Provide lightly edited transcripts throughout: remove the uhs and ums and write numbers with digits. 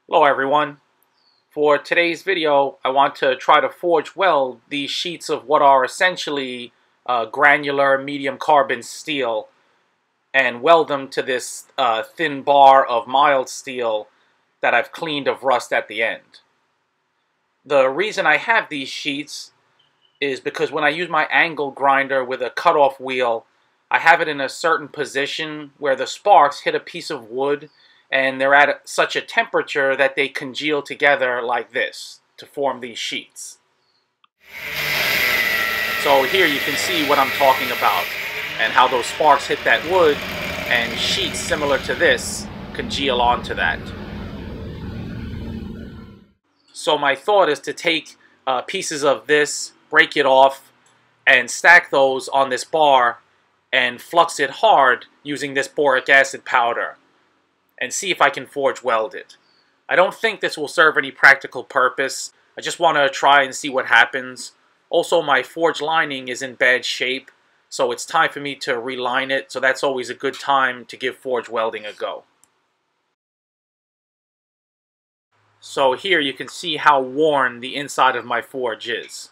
Hello everyone. For today's video, I want to try to forge weld these sheets of what are essentially granular medium carbon steel and weld them to this thin bar of mild steel that I've cleaned of rust at the end. The reason I have these sheets is because when I use my angle grinder with a cutoff wheel, I have it in a certain position where the sparks hit a piece of wood and they're at such a temperature that they congeal together like this to form these sheets. So here you can see what I'm talking about and how those sparks hit that wood and sheets similar to this congeal onto that. So my thought is to take pieces of this, break it off, and stack those on this bar and flux it hard using this boric acid powder, and see if I can forge weld it. I don't think this will serve any practical purpose. I just want to try and see what happens. Also, my forge lining is in bad shape, so it's time for me to reline it, so that's always a good time to give forge welding a go. So here you can see how worn the inside of my forge is.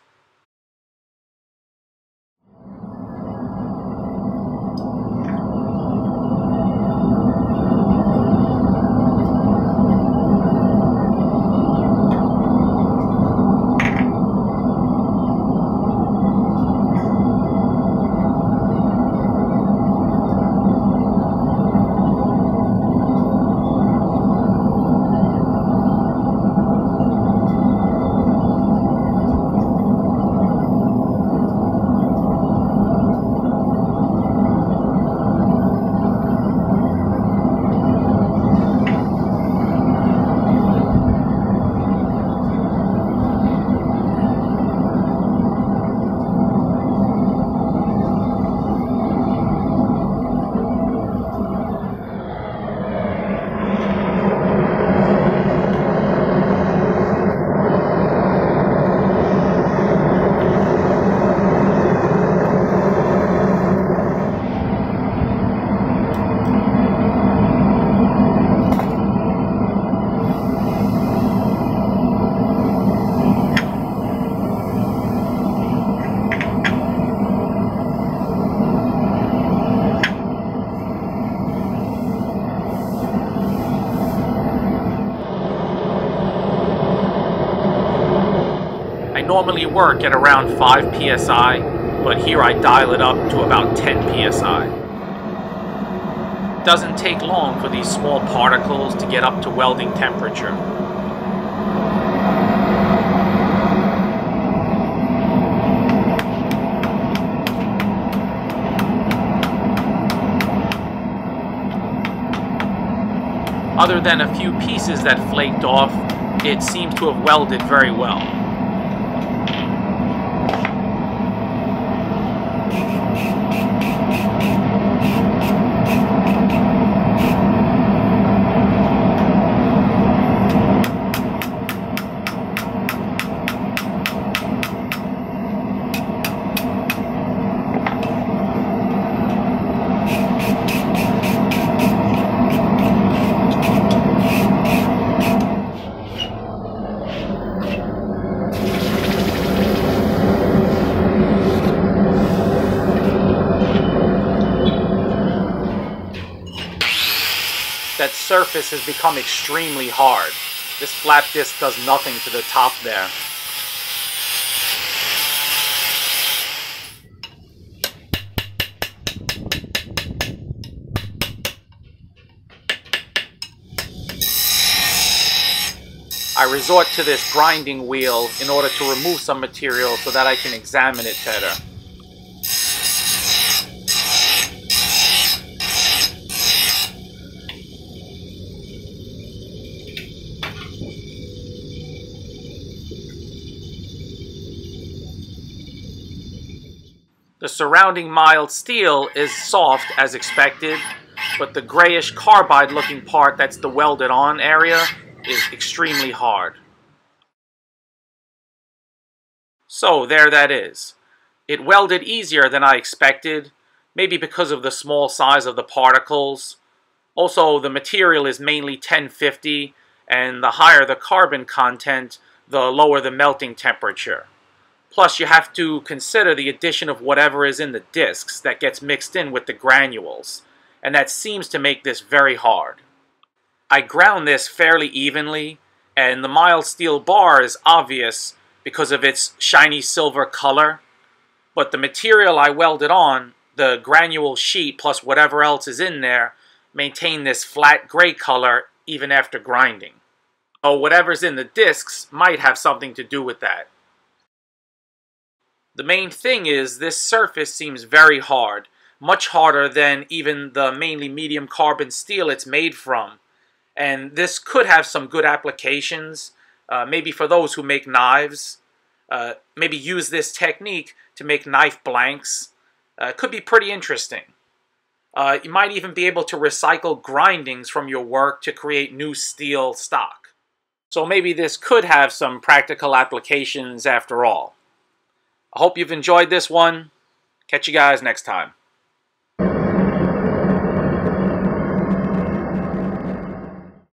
I normally work at around 5 psi, but here I dial it up to about 10 psi. It doesn't take long for these small particles to get up to welding temperature. Other than a few pieces that flaked off, it seems to have welded very well. That surface has become extremely hard. This flat disc does nothing to the top there. I resort to this grinding wheel in order to remove some material so that I can examine it better. The surrounding mild steel is soft as expected, but the grayish carbide looking part that's the welded on area is extremely hard. So there that is. It welded easier than I expected, maybe because of the small size of the particles. Also, the material is mainly 1050, and the higher the carbon content, the lower the melting temperature. Plus, you have to consider the addition of whatever is in the discs that gets mixed in with the granules, and that seems to make this very hard. I ground this fairly evenly, and the mild steel bar is obvious because of its shiny silver color, but the material I welded on, the granule sheet plus whatever else is in there, maintain this flat gray color even after grinding. So whatever's in the discs might have something to do with that. The main thing is this surface seems very hard, much harder than even the mainly medium carbon steel it's made from. And this could have some good applications, maybe for those who make knives. Maybe use this technique to make knife blanks. It could be pretty interesting. You might even be able to recycle grindings from your work to create new steel stock. So maybe this could have some practical applications after all. I hope you've enjoyed this one. Catch you guys next time.